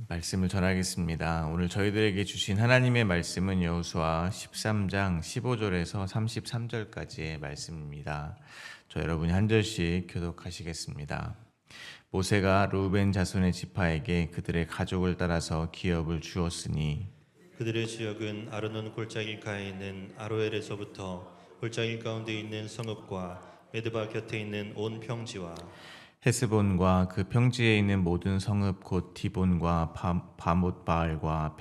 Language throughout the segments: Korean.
말씀을 전하겠습니다. 오늘 저희들에게 주신 하나님의 말씀은 여호수아 13장 15절에서 33절까지의 말씀입니다. 저 여러분이 한 절씩 교독하시겠습니다. 모세가 르우벤 자손의 지파에게 그들의 가족을 따라서 기업을 주었으니 그들의 지역은 아르논 골짜기가에 있는 아로엘에서부터 골짜기 가운데 있는 성읍과 메드바 곁에 있는 온 평지와 헤스본과 그 평지에 있는 모든 성읍 곧 디본과 바못바알과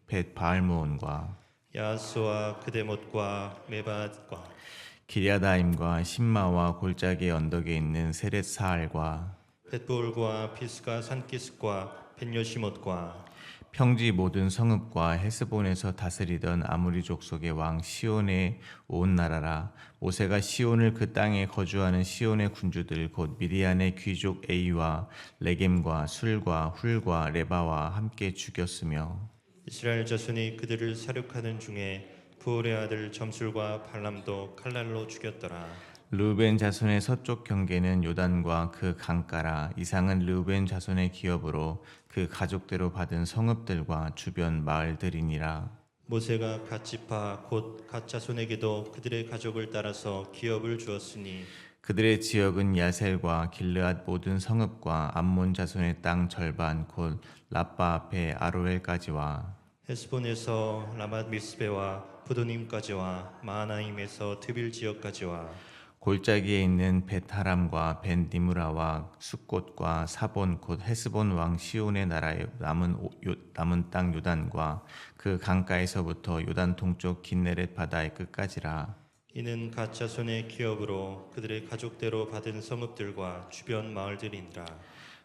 벳바알무온과 야하스와 그데못과 메바과 기랴다임과 신마와 골짜기 언덕에 있는 세렛사알과 벳볼과 비스가 산기슭과 벤요시못과 평지 모든 성읍과 헤스본에서 다스리던 아무리 족속의 왕 시온의 온 나라라. 모세가 시온을 그 땅에 거주하는 시온의 군주들 곧 미디안의 귀족 에이와 레겜과 술과 훌과 레바와 함께 죽였으며 이스라엘 자손이 그들을 사륙하는 중에 부올의 아들 점술과 발람도 칼날로 죽였더라. 르우벤 자손의 서쪽 경계는 요단과 그 강가라. 이상은 르우벤 자손의 기업으로 그 가족대로 받은 성읍들과 주변 마을들이니라. 모세가 갓 지파 곧 갓 자손에게도 그들의 가족을 따라서 기업을 주었으니 그들의 지역은 야셀과 길르앗 모든 성읍과 암몬 자손의 땅 절반 곧 라빠 앞에 아로엘까지와 헤스본에서 라맛 미스베와 부도님까지와 마하나임에서 드빌 지역까지와 골짜기에 있는 벳하람과 벳니무라와 숫곳과 사본 곧 헤스본 왕 시온의 나라의 남은 땅 요단과 그 강가에서부터 요단 동쪽 긴네렛 바다의 끝까지라. 이는 갓 자손의 기업으로 그들의 가족대로 받은 성읍들과 주변 마을들이니라.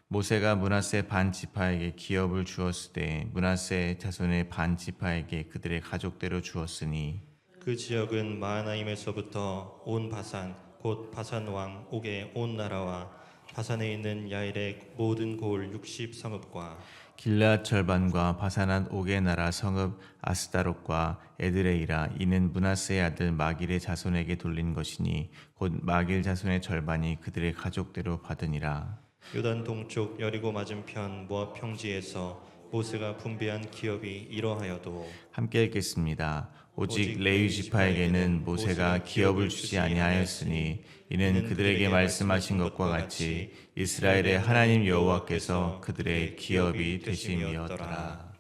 모세가 므낫세 반 지파에게 기업을 주었으되 므낫세 자손의 반 지파에게 그들의 가족대로 주었으니 그 지역은 마하나임에서부터 온 바산 곧 바산 왕 옥의 온 나라와 바산에 있는 야일의 모든 고을 60성읍과 길르앗 절반과 바사낫 옥의 나라 성읍 아스다롯과 에드레이라. 이는 므낫세의 아들 마길의 자손에게 돌린 것이니 곧 마길 자손의 절반이 그들의 가족대로 받으니라. 요단 동쪽 여리고 맞은편 모압 평지에서 모세가 분배한 기업이 이러하여도 함께 읽겠습니다. 오직 레위 지파에게는 모세가 기업을 주지 아니하였으니 이는 그들에게 말씀하신 것과 같이 이스라엘의 하나님 여호와께서 그들의 기업이 되심이었더라.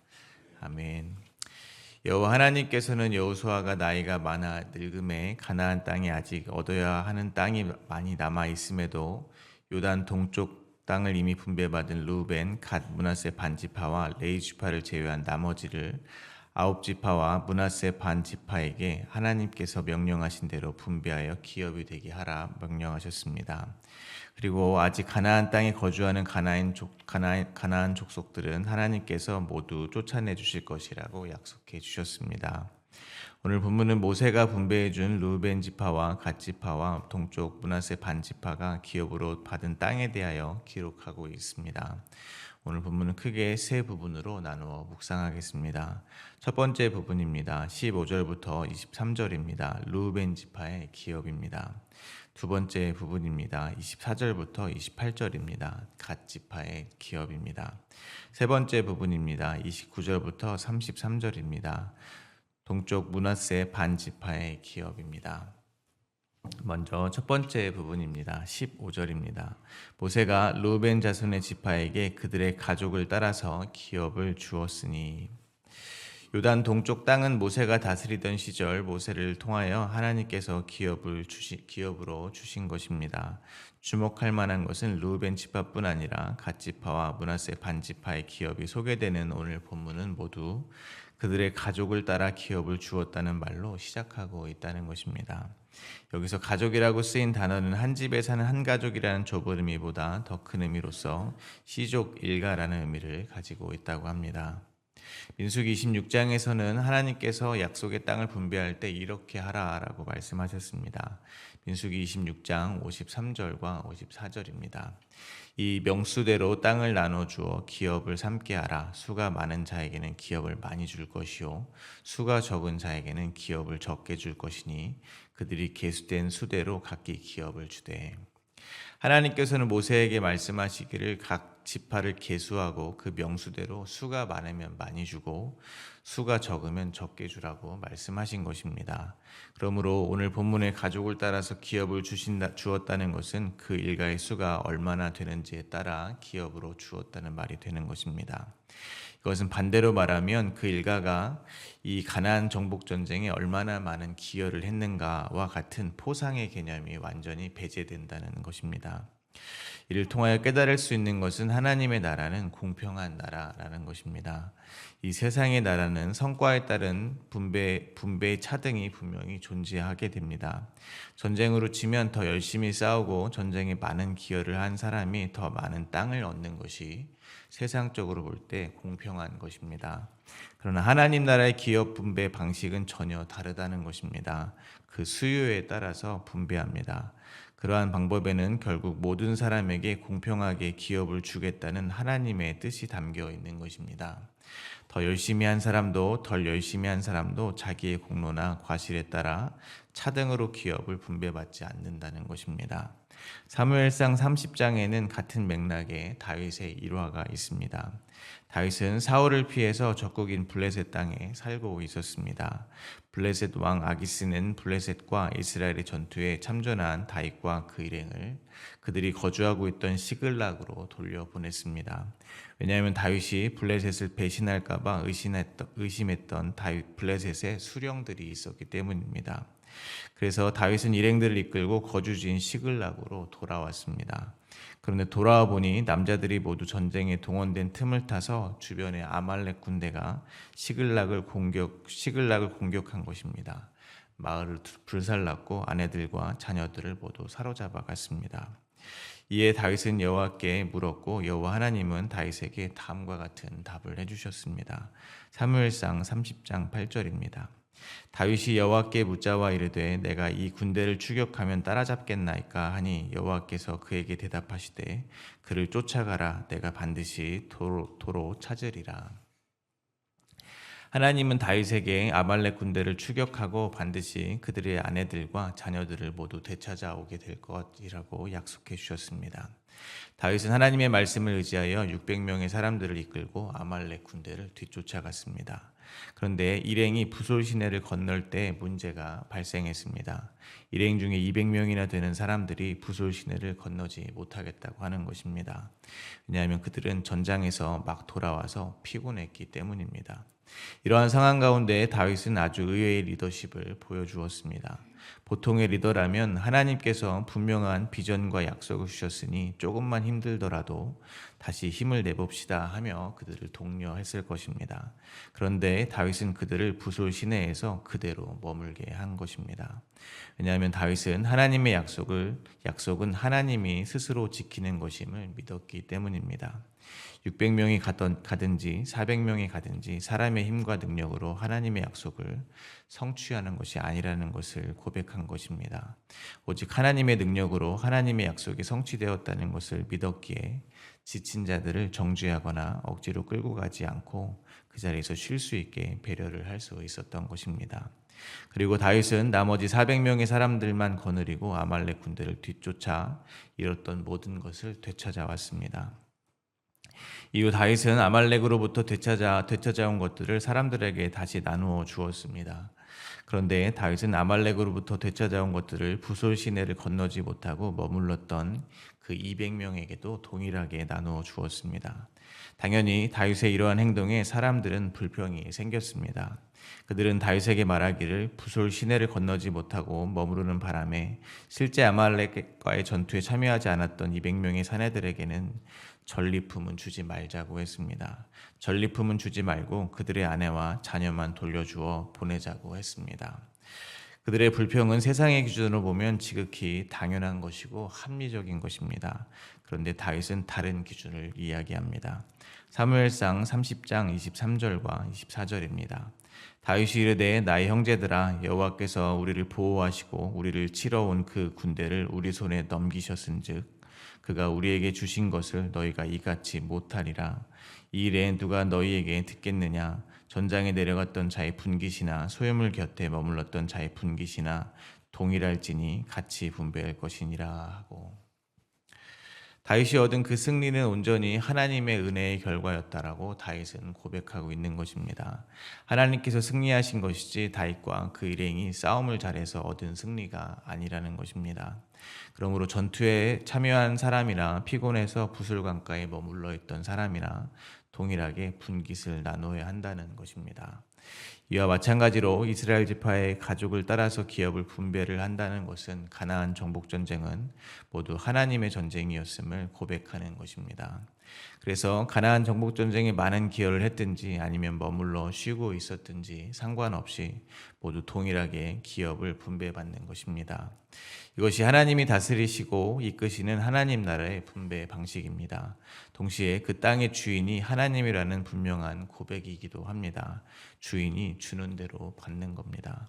아멘. 여호와 하나님께서는 여호수아가 나이가 많아 늙음에 가나안 땅에 아직 얻어야 하는 땅이 많이 남아 있음에도 요단 동쪽 땅을 이미 분배받은 르우벤, 갓, 므낫세 반지파와 레위 지파를 제외한 나머지를 아홉 지파와 므낫세 반 지파에게 하나님께서 명령하신 대로 분배하여 기업이 되게 하라 명령하셨습니다. 그리고 아직 가나안 땅에 거주하는 가나안 족속들은 하나님께서 모두 쫓아내 주실 것이라고 약속해 주셨습니다. 오늘 본문은 모세가 분배해 준 르우벤 지파와 갓 지파와 동쪽 므낫세 반 지파가 기업으로 받은 땅에 대하여 기록하고 있습니다. 오늘 본문은 크게 세 부분으로 나누어 묵상하겠습니다. 첫 번째 부분입니다. 15절부터 23절입니다. 르우벤 지파의 기업입니다. 두 번째 부분입니다. 24절부터 28절입니다. 갓 지파의 기업입니다. 세 번째 부분입니다. 29절부터 33절입니다. 동쪽 므낫세 반 지파의 기업입니다. 먼저 첫 번째 부분입니다. 15절입니다. 모세가 르우벤 자손의 지파에게 그들의 가족을 따라서 기업을 주었으니 요단 동쪽 땅은 모세가 다스리던 시절 모세를 통하여 하나님께서 기업으로 주신 것입니다. 주목할 만한 것은 르우벤 지파뿐 아니라 갓 지파와 므낫세 반 지파의 기업이 소개되는 오늘 본문은 모두 그들의 가족을 따라 기업을 주었다는 말로 시작하고 있다는 것입니다. 여기서 가족이라고 쓰인 단어는 한 집에 사는 한 가족이라는 좁은 의미보다 더 큰 의미로서 시족 일가라는 의미를 가지고 있다고 합니다. 민수기 26장에서는 하나님께서 약속의 땅을 분배할 때 이렇게 하라라고 말씀하셨습니다. 민수기 26장 53절과 54절입니다. 이 명수대로 땅을 나눠 주어 기업을 삼게 하라. 수가 많은 자에게는 기업을 많이 줄 것이요 수가 적은 자에게는 기업을 적게 줄 것이니 그들이 계수된 수대로 각기 기업을 주되. 하나님께서는 모세에게 말씀하시기를 각 지파를 계수하고 그 명수대로 수가 많으면 많이 주고 수가 적으면 적게 주라고 말씀하신 것입니다. 그러므로 오늘 본문의 가족을 따라서 기업을 주었다는 것은 그 일가의 수가 얼마나 되는지에 따라 기업으로 주었다는 말이 되는 것입니다. 이것은 반대로 말하면 그 일가가 이 가나안 정복 전쟁에 얼마나 많은 기여를 했는가와 같은 포상의 개념이 완전히 배제된다는 것입니다. 이를 통하여 깨달을 수 있는 것은 하나님의 나라는 공평한 나라라는 것입니다. 이 세상의 나라는 성과에 따른 분배의 차등이 분명히 존재하게 됩니다. 전쟁으로 지면 더 열심히 싸우고 전쟁에 많은 기여를 한 사람이 더 많은 땅을 얻는 것이 세상적으로 볼 때 공평한 것입니다. 그러나 하나님 나라의 기업 분배 방식은 전혀 다르다는 것입니다. 그 수요에 따라서 분배합니다. 그러한 방법에는 결국 모든 사람에게 공평하게 기업을 주겠다는 하나님의 뜻이 담겨 있는 것입니다. 더 열심히 한 사람도 덜 열심히 한 사람도 자기의 공로나 과실에 따라 차등으로 기업을 분배받지 않는다는 것입니다. 사무엘상 30장에는 같은 맥락의 다윗의 일화가 있습니다. 다윗은 사울을 피해서 적국인 블레셋 땅에 살고 있었습니다. 블레셋 왕 아기스는 블레셋과 이스라엘의 전투에 참전한 다윗과 그 일행을 그들이 거주하고 있던 시글락으로 돌려보냈습니다. 왜냐하면 다윗이 블레셋을 배신할까 봐 의심했던 다윗 블레셋의 수령들이 있었기 때문입니다. 그래서 다윗은 일행들을 이끌고 거주지인 시글락으로 돌아왔습니다. 그런데 돌아와 보니 남자들이 모두 전쟁에 동원된 틈을 타서 주변의 아말렉 군대가 시글락을 공격한 것입니다. 마을을 불살랐고 아내들과 자녀들을 모두 사로잡아 갔습니다. 이에 다윗은 여호와께 물었고 여호와 하나님은 다윗에게 다음과 같은 답을 해주셨습니다. 사무엘상 30장 8절입니다. 다윗이 여호와께 묻자와 이르되 내가 이 군대를 추격하면 따라잡겠나이까 하니 여호와께서 그에게 대답하시되 그를 쫓아가라 내가 반드시 도로 찾으리라. 하나님은 다윗에게 아말렉 군대를 추격하고 반드시 그들의 아내들과 자녀들을 모두 되찾아오게 될 것이라고 약속해 주셨습니다. 다윗은 하나님의 말씀을 의지하여 600명의 사람들을 이끌고 아말렉 군대를 뒤쫓아갔습니다. 그런데 일행이 부솔 시내를 건널 때 문제가 발생했습니다. 일행 중에 200명이나 되는 사람들이 부솔 시내를 건너지 못하겠다고 하는 것입니다. 왜냐하면 그들은 전장에서 막 돌아와서 피곤했기 때문입니다. 이러한 상황 가운데 다윗은 아주 의외의 리더십을 보여주었습니다. 보통의 리더라면 하나님께서 분명한 비전과 약속을 주셨으니 조금만 힘들더라도 다시 힘을 내봅시다 하며 그들을 독려했을 것입니다. 그런데 다윗은 그들을 부솔 시내에서 그대로 머물게 한 것입니다. 왜냐하면 다윗은 하나님의 약속은 하나님이 스스로 지키는 것임을 믿었기 때문입니다. 600명이 가든지 400명이 가든지 사람의 힘과 능력으로 하나님의 약속을 성취하는 것이 아니라는 것을 고백한 것입니다. 오직 하나님의 능력으로 하나님의 약속이 성취되었다는 것을 믿었기에 지친 자들을 정죄하거나 억지로 끌고 가지 않고 그 자리에서 쉴 수 있게 배려를 할 수 있었던 것입니다. 그리고 다윗은 나머지 400명의 사람들만 거느리고 아말렉 군대를 뒤쫓아 잃었던 모든 것을 되찾아왔습니다. 이후 다윗은 아말렉으로부터 되찾아온 것들을 사람들에게 다시 나누어 주었습니다. 그런데 다윗은 아말렉으로부터 되찾아온 것들을 부솔 시내를 건너지 못하고 머물렀던 그 200명에게도 동일하게 나누어 주었습니다. 당연히 다윗의 이러한 행동에 사람들은 불평이 생겼습니다. 그들은 다윗에게 말하기를 부솔 시내를 건너지 못하고 머무르는 바람에 실제 아말렉과의 전투에 참여하지 않았던 200명의 사내들에게는 전리품은 주지 말자고 했습니다. 전리품은 주지 말고 그들의 아내와 자녀만 돌려주어 보내자고 했습니다. 그들의 불평은 세상의 기준으로 보면 지극히 당연한 것이고 합리적인 것입니다. 그런데 다윗은 다른 기준을 이야기합니다. 사무엘상 30장 23절과 24절입니다. 다윗이 이르되 나의 형제들아 여호와께서 우리를 보호하시고 우리를 치러 온 그 군대를 우리 손에 넘기셨은즉 그가 우리에게 주신 것을 너희가 이같이 못하리라. 이 일에 누가 너희에게 듣겠느냐? 전장에 내려갔던 자의 분깃이나 소유물 곁에 머물렀던 자의 분깃이나 동일할지니 같이 분배할 것이니라 하고. 다윗이 얻은 그 승리는 온전히 하나님의 은혜의 결과였다라고 다윗은 고백하고 있는 것입니다. 하나님께서 승리하신 것이지 다윗과 그 일행이 싸움을 잘해서 얻은 승리가 아니라는 것입니다. 그러므로 전투에 참여한 사람이나 피곤해서 부술강가에 머물러 있던 사람이나 동일하게 분깃을 나눠야 한다는 것입니다. 이와 마찬가지로 이스라엘 지파의 가족을 따라서 기업을 분배를 한다는 것은 가나안 정복 전쟁은 모두 하나님의 전쟁이었음을 고백하는 것입니다. 그래서 가나안 정복 전쟁에 많은 기여를 했든지 아니면 머물러 쉬고 있었든지 상관없이 모두 동일하게 기업을 분배받는 것입니다. 이것이 하나님이 다스리시고 이끄시는 하나님 나라의 분배 방식입니다. 동시에 그 땅의 주인이 하나님이라는 분명한 고백이기도 합니다. 주인이 주는 대로 받는 겁니다.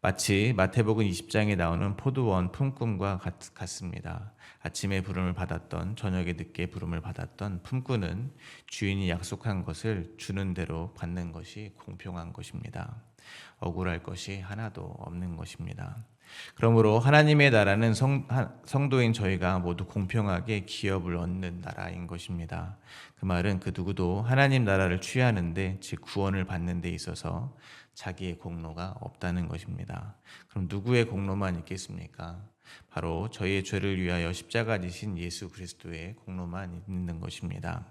마치 마태복음 20장에 나오는 포도원 품꾼과 같습니다. 아침에 부름을 받았던 저녁에 늦게 부름을 받았던 품꾼은 주인이 약속한 것을 주는 대로 받는 것이 공평한 것입니다. 억울할 것이 하나도 없는 것입니다. 그러므로 하나님의 나라는 성도인 저희가 모두 공평하게 기업을 얻는 나라인 것입니다. 그 말은 그 누구도 하나님 나라를 취하는데 즉 구원을 받는 데 있어서 자기의 공로가 없다는 것입니다. 그럼 누구의 공로만 있겠습니까? 바로 저희의 죄를 위하여 십자가 지신 예수 그리스도의 공로만 있는 것입니다.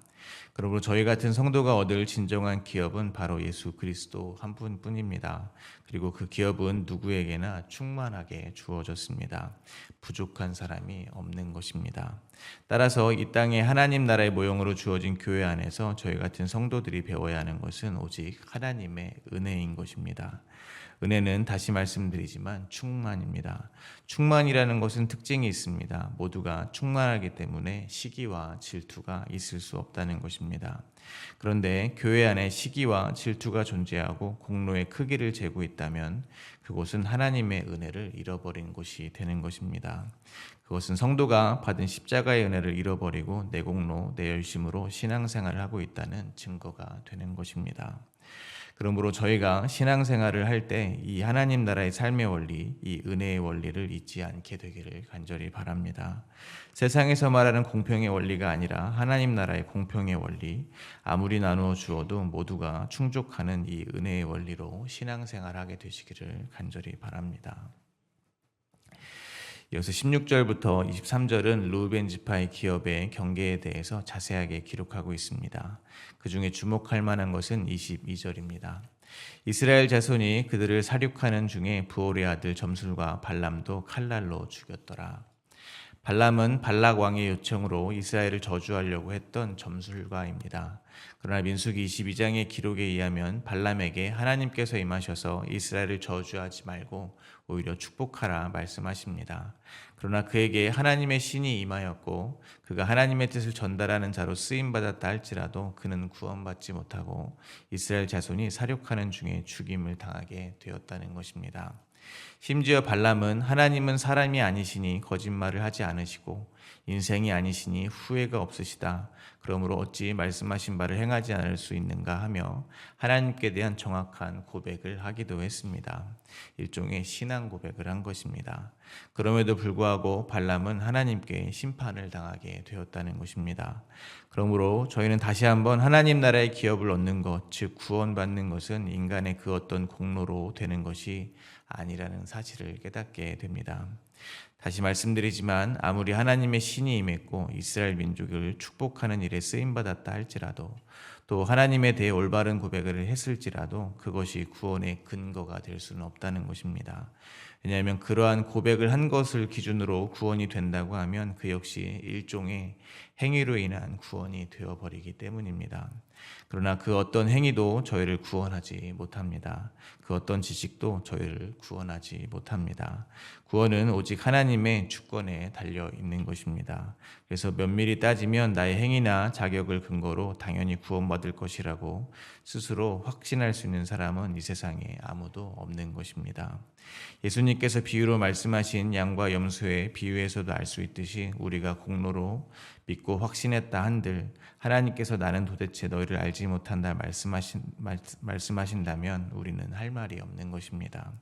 그러므로 저희 같은 성도가 얻을 진정한 기업은 바로 예수 그리스도 한 분뿐입니다. 그리고 그 기업은 누구에게나 충만하게 주어졌습니다. 부족한 사람이 없는 것입니다. 따라서 이 땅에 하나님 나라의 모형으로 주어진 교회 안에서 저희 같은 성도들이 배워야 하는 것은 오직 하나님의 은혜인 것입니다. 은혜는 다시 말씀드리지만 충만입니다. 충만이라는 것은 특징이 있습니다. 모두가 충만하기 때문에 시기와 질투가 있을 수 없다는 것입니다. 그런데 교회 안에 시기와 질투가 존재하고 공로의 크기를 재고 있다면 그곳은 하나님의 은혜를 잃어버린 곳이 되는 것입니다. 그것은 성도가 받은 십자가의 은혜를 잃어버리고 내 공로, 내 열심으로 신앙생활을 하고 있다는 증거가 되는 것입니다. 그러므로 저희가 신앙생활을 할 때 이 하나님 나라의 삶의 원리, 이 은혜의 원리를 잊지 않게 되기를 간절히 바랍니다. 세상에서 말하는 공평의 원리가 아니라 하나님 나라의 공평의 원리, 아무리 나누어 주어도 모두가 충족하는 이 은혜의 원리로 신앙생활하게 되시기를 간절히 바랍니다. 이어서 16절부터 23절은 르우벤 지파의 기업의 경계에 대해서 자세하게 기록하고 있습니다. 그 중에 주목할 만한 것은 22절입니다. 이스라엘 자손이 그들을 사륙하는 중에 부올의 아들 점술과 발람도 칼날로 죽였더라. 발람은 발락 왕의 요청으로 이스라엘을 저주하려고 했던 점술가입니다. 그러나 민수기 22장의 기록에 의하면 발람에게 하나님께서 임하셔서 이스라엘을 저주하지 말고 오히려 축복하라 말씀하십니다. 그러나 그에게 하나님의 신이 임하였고 그가 하나님의 뜻을 전달하는 자로 쓰임받았다 할지라도 그는 구원받지 못하고 이스라엘 자손이 사륙하는 중에 죽임을 당하게 되었다는 것입니다. 심지어 발람은 하나님은 사람이 아니시니 거짓말을 하지 않으시고 인생이 아니시니 후회가 없으시다. 그러므로 어찌 말씀하신 바를 행하지 않을 수 있는가 하며 하나님께 대한 정확한 고백을 하기도 했습니다. 일종의 신앙 고백을 한 것입니다. 그럼에도 불구하고 발람은 하나님께 심판을 당하게 되었다는 것입니다. 그러므로 저희는 다시 한번 하나님 나라의 기업을 얻는 것, 즉 구원받는 것은 인간의 그 어떤 공로로 되는 것이 아니라는 사실을 깨닫게 됩니다. 다시 말씀드리지만 아무리 하나님의 신이 임했고 이스라엘 민족을 축복하는 일에 쓰임받았다 할지라도 또 하나님에 대해 올바른 고백을 했을지라도 그것이 구원의 근거가 될 수는 없다는 것입니다. 왜냐하면 그러한 고백을 한 것을 기준으로 구원이 된다고 하면 그 역시 일종의 행위로 인한 구원이 되어버리기 때문입니다. 그러나 그 어떤 행위도 저희를 구원하지 못합니다. 그 어떤 지식도 저희를 구원하지 못합니다. 구원은 오직 하나님의 주권에 달려 있는 것입니다. 그래서 면밀히 따지면 나의 행위나 자격을 근거로 당연히 구원받을 것이라고 스스로 확신할 수 있는 사람은 이 세상에 아무도 없는 것입니다. 예수님께서 비유로 말씀하신 양과 염소의 비유에서도 알 수 있듯이 우리가 공로로 믿고 확신했다 한들 하나님께서 나는 도대체 너희를 알지 못한다 말씀하신다면 우리는 할 말이 없는 것입니다.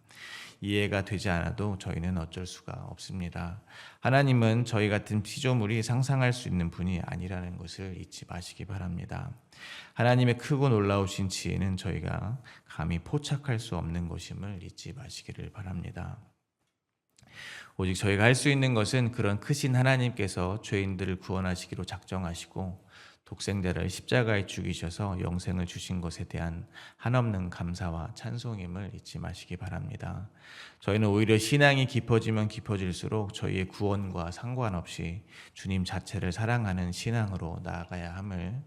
이해가 되지 않아도 저희는 어쩔 수가 없습니다. 하나님은 저희 같은 피조물이 상상할 수 있는 분이 아니라는 것을 잊지 마시기 바랍니다. 하나님의 크고 놀라우신 지혜는 저희가 감히 포착할 수 없는 것임을 잊지 마시기를 바랍니다. 오직 저희가 할 수 있는 것은 그런 크신 하나님께서 죄인들을 구원하시기로 작정하시고 독생자를 십자가에 죽이셔서 영생을 주신 것에 대한 한없는 감사와 찬송임을 잊지 마시기 바랍니다. 저희는 오히려 신앙이 깊어지면 깊어질수록 저희의 구원과 상관없이 주님 자체를 사랑하는 신앙으로 나아가야 함을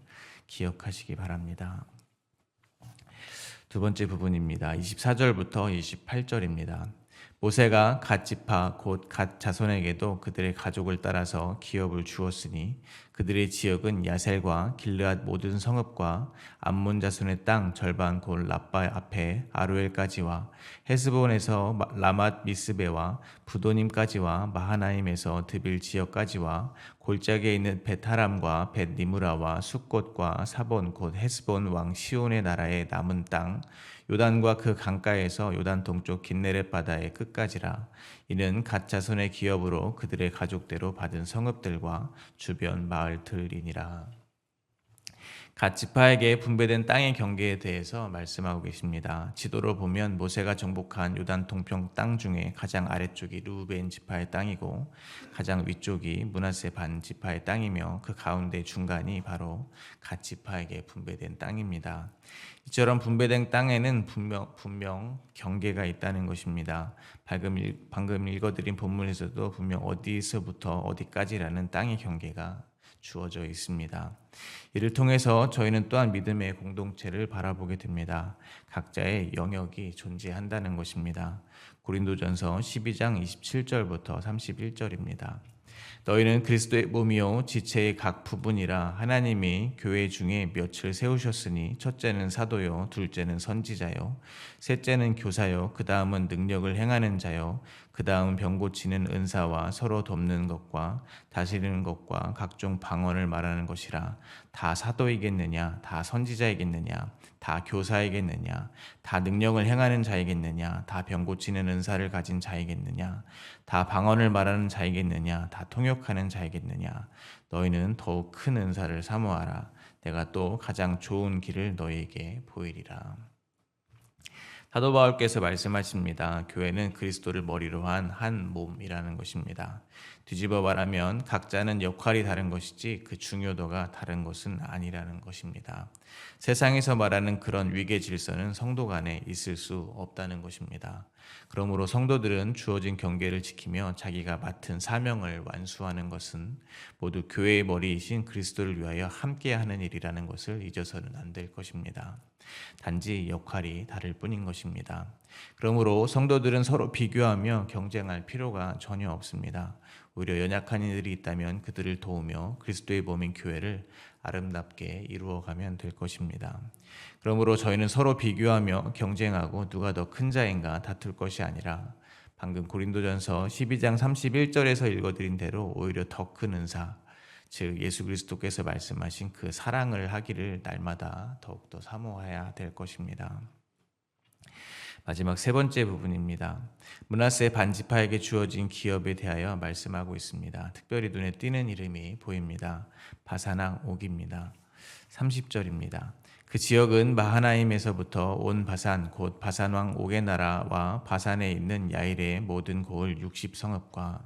기억하시기 바랍니다. 두 번째 부분입니다. 24절부터 28절입니다. 모세가 갓 지파 곧 갓 자손에게도 그들의 가족을 따라서 기업을 주었으니 그들의 지역은 야셀과 길르앗 모든 성읍과 암몬 자손의 땅 절반 곧 라빠 앞에 아루엘까지와 헤스본에서 라맛 미스베와 부도님까지와 마하나임에서 드빌 지역까지와 골짜기에 있는 벳하람과 벳니무라와 숫곳과 사본 곧 헤스본 왕 시온의 나라의 남은 땅 요단과 그 강가에서 요단 동쪽 긴네렛 바다의 끝까지라. 이는 갓 자손의 기업으로 그들의 가족대로 받은 성읍들과 주변 마을들이니라. 갓 지파에게 분배된 땅의 경계에 대해서 말씀하고 계십니다. 지도로 보면 모세가 정복한 요단 동편 땅 중에 가장 아래쪽이 르우벤 지파의 땅이고 가장 위쪽이 므낫세 반 지파의 땅이며 그 가운데 중간이 바로 갓 지파에게 분배된 땅입니다. 이처럼 분배된 땅에는 분명 경계가 있다는 것입니다. 방금 읽어드린 본문에서도 분명 어디서부터 어디까지라는 땅의 경계가 주어져 있습니다. 이를 통해서 저희는 또한 믿음의 공동체를 바라보게 됩니다. 각자의 영역이 존재한다는 것입니다. 고린도전서 12장 27절부터 31절입니다. 너희는 그리스도의 몸이요 지체의 각 부분이라. 하나님이 교회 중에 몇을 세우셨으니 첫째는 사도요, 둘째는 선지자요, 셋째는 교사요, 그 다음은 능력을 행하는 자요, 그 다음 병 고치는 은사와 서로 돕는 것과 다스리는 것과 각종 방언을 말하는 것이라. 다 사도이겠느냐? 다 선지자이겠느냐? 다 교사이겠느냐? 다 능력을 행하는 자이겠느냐? 다 병 고치는 은사를 가진 자이겠느냐? 다 방언을 말하는 자이겠느냐? 다 통역하는 자이겠느냐? 너희는 더욱 큰 은사를 사모하라. 내가 또 가장 좋은 길을 너희에게 보이리라. 사도 바울께서 말씀하십니다. 교회는 그리스도를 머리로 한 몸이라는 것입니다. 뒤집어 말하면 각자는 역할이 다른 것이지 그 중요도가 다른 것은 아니라는 것입니다. 세상에서 말하는 그런 위계 질서는 성도 간에 있을 수 없다는 것입니다. 그러므로 성도들은 주어진 경계를 지키며 자기가 맡은 사명을 완수하는 것은 모두 교회의 머리이신 그리스도를 위하여 함께하는 일이라는 것을 잊어서는 안 될 것입니다. 단지 역할이 다를 뿐인 것입니다. 그러므로 성도들은 서로 비교하며 경쟁할 필요가 전혀 없습니다. 오히려 연약한 이들이 있다면 그들을 도우며 그리스도의 몸인 교회를 아름답게 이루어가면 될 것입니다. 그러므로 저희는 서로 비교하며 경쟁하고 누가 더 큰 자인가 다툴 것이 아니라 방금 고린도전서 12장 31절에서 읽어드린 대로 오히려 더 큰 은사, 즉 예수 그리스도께서 말씀하신 그 사랑을 하기를 날마다 더욱더 사모해야 될 것입니다. 마지막 세 번째 부분입니다. 므낫세 반지파에게 주어진 기업에 대하여 말씀하고 있습니다. 특별히 눈에 띄는 이름이 보입니다. 바산왕 옥입니다. 30절입니다. 그 지역은 마하나임에서부터 온 바산 곧 바산왕 옥의 나라와 바산에 있는 야일의 모든 고을 60성읍과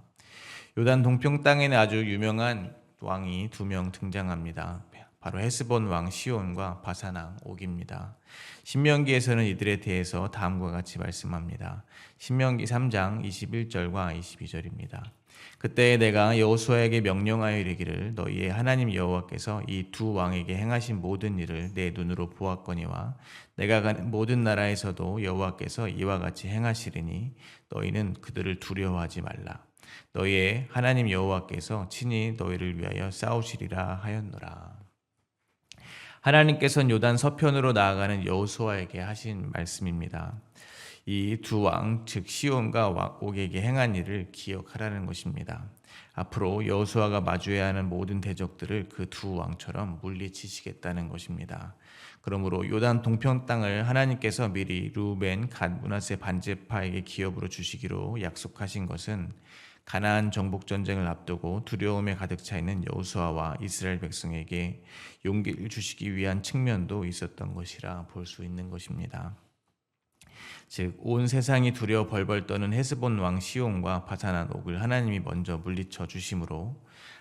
요단 동평 땅에는 아주 유명한 왕이 2명 등장합니다. 바로 헤스본 왕 시온과 바산 왕 옥입니다. 신명기에서는 이들에 대해서 다음과 같이 말씀합니다. 신명기 3장 21절과 22절입니다. 그때 내가 여호수아에게 명령하여 이르기를 너희의 하나님 여호와께서 이 두 왕에게 행하신 모든 일을 내 눈으로 보았거니와 내가 가는 모든 나라에서도 여호와께서 이와 같이 행하시리니 너희는 그들을 두려워하지 말라. 너희의 하나님 여호와께서 친히 너희를 위하여 싸우시리라 하였노라. 하나님께서는 요단 서편으로 나아가는 여호수아에게 하신 말씀입니다. 이 두 왕, 즉 시온과 옥에게 행한 일을 기억하라는 것입니다. 앞으로 여호수아가 마주해야 하는 모든 대적들을 그 두 왕처럼 물리치시겠다는 것입니다. 그러므로 요단 동편 땅을 하나님께서 미리 르우벤, 갓, 므낫세 반제파에게 기업으로 주시기로 약속하신 것은 가나안 정복 전쟁을 앞두고 두려움에 가득 차 있는 여호수아와 이스라엘 백성에게 용기를 주시기 위한 측면도 있었던 것이라 볼 수 있는 것입니다. 즉 온 세상이 두려워 벌벌 떠는 헤스본 왕 시온과 바산한 옥을 하나님이 먼저 물리쳐 주심으로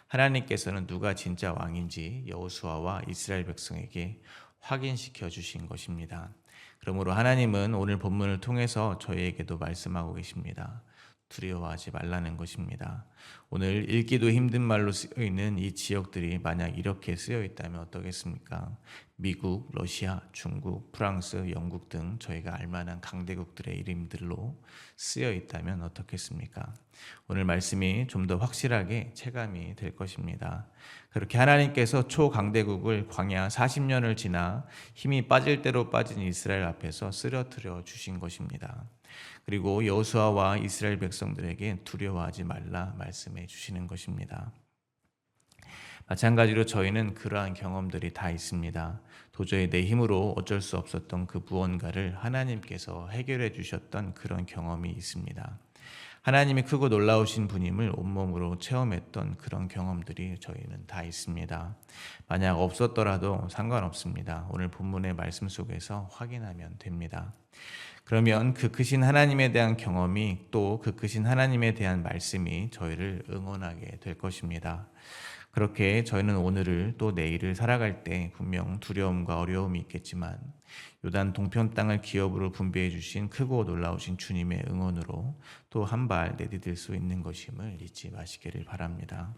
하나님께서는 누가 진짜 왕인지 여호수아와 이스라엘 백성에게 확인시켜 주신 것입니다. 그러므로 하나님은 오늘 본문을 통해서 저희에게도 말씀하고 계십니다. 두려워하지 말라는 것입니다. 오늘 읽기도 힘든 말로 쓰여 있는 이 지역들이 만약 이렇게 쓰여 있다면 어떠겠습니까? 미국, 러시아, 중국, 프랑스, 영국 등 저희가 알만한 강대국들의 이름들로 쓰여 있다면 어떻겠습니까? 오늘 말씀이 좀 더 확실하게 체감이 될 것입니다. 그렇게 하나님께서 초강대국을 광야 40년을 지나 힘이 빠질 대로 빠진 이스라엘 앞에서 쓰러뜨려 주신 것입니다. 그리고 여호수아와 이스라엘 백성들에게 두려워하지 말라 말씀해 주시는 것입니다. 마찬가지로 저희는 그러한 경험들이 다 있습니다. 도저히 내 힘으로 어쩔 수 없었던 그 무언가를 하나님께서 해결해 주셨던 그런 경험이 있습니다. 하나님이 크고 놀라우신 분임을 온몸으로 체험했던 그런 경험들이 저희는 다 있습니다. 만약 없었더라도 상관없습니다. 오늘 본문의 말씀 속에서 확인하면 됩니다. 그러면 그 크신 하나님에 대한 경험이 또 그 크신 하나님에 대한 말씀이 저희를 응원하게 될 것입니다. 그렇게 저희는 오늘을 또 내일을 살아갈 때 분명 두려움과 어려움이 있겠지만 요단 동편 땅을 기업으로 분배해 주신 크고 놀라우신 주님의 응원으로 또 한 발 내디딜 수 있는 것임을 잊지 마시기를 바랍니다.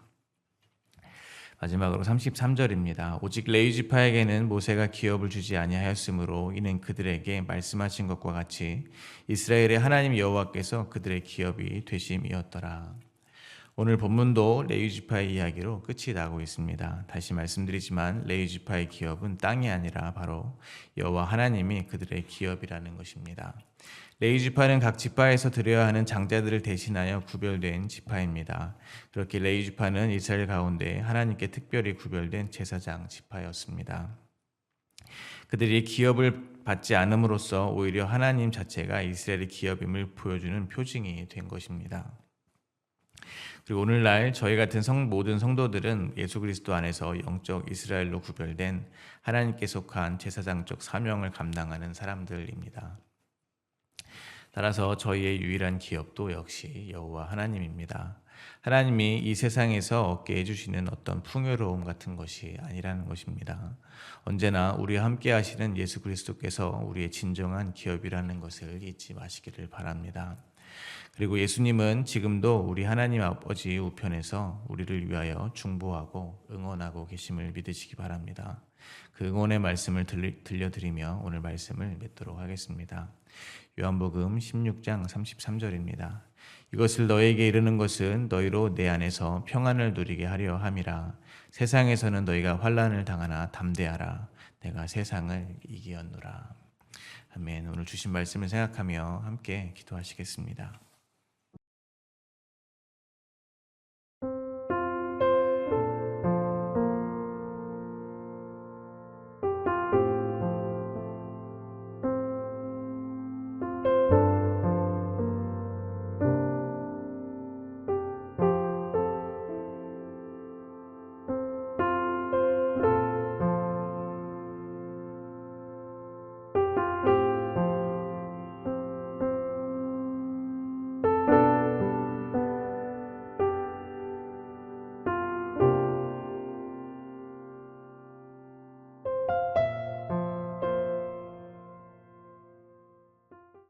마지막으로 33절입니다. 오직 레위 지파에게는 모세가 기업을 주지 아니하였으므로 이는 그들에게 말씀하신 것과 같이 이스라엘의 하나님 여호와께서 그들의 기업이 되심이었더라. 오늘 본문도 레위 지파의 이야기로 끝이 나고 있습니다. 다시 말씀드리지만 레위 지파의 기업은 땅이 아니라 바로 여호와 하나님이 그들의 기업이라는 것입니다. 레위 지파는 각 지파에서 드려야 하는 장자들을 대신하여 구별된 지파입니다. 그렇게 레위 지파는 이스라엘 가운데 하나님께 특별히 구별된 제사장 지파였습니다. 그들이 기업을 받지 않음으로써 오히려 하나님 자체가 이스라엘의 기업임을 보여주는 표징이 된 것입니다. 그리고 오늘날 저희 같은 모든 성도들은 예수 그리스도 안에서 영적 이스라엘로 구별된 하나님께 속한 제사장적 사명을 감당하는 사람들입니다. 따라서 저희의 유일한 기업도 역시 여호와 하나님입니다. 하나님이 이 세상에서 얻게 해주시는 어떤 풍요로움 같은 것이 아니라는 것입니다. 언제나 우리와 함께 하시는 예수 그리스도께서 우리의 진정한 기업이라는 것을 잊지 마시기를 바랍니다. 그리고 예수님은 지금도 우리 하나님 아버지 우편에서 우리를 위하여 중보하고 응원하고 계심을 믿으시기 바랍니다. 그 응원의 말씀을 들려드리며 오늘 말씀을 맺도록 하겠습니다. 요한복음 16장 33절입니다. 이것을 너희에게 이르는 것은 너희로 내 안에서 평안을 누리게 하려 함이라. 세상에서는 너희가 환난을 당하나 담대하라. 내가 세상을 이기었노라. 아멘. 오늘 주신 말씀을 생각하며 함께 기도하시겠습니다.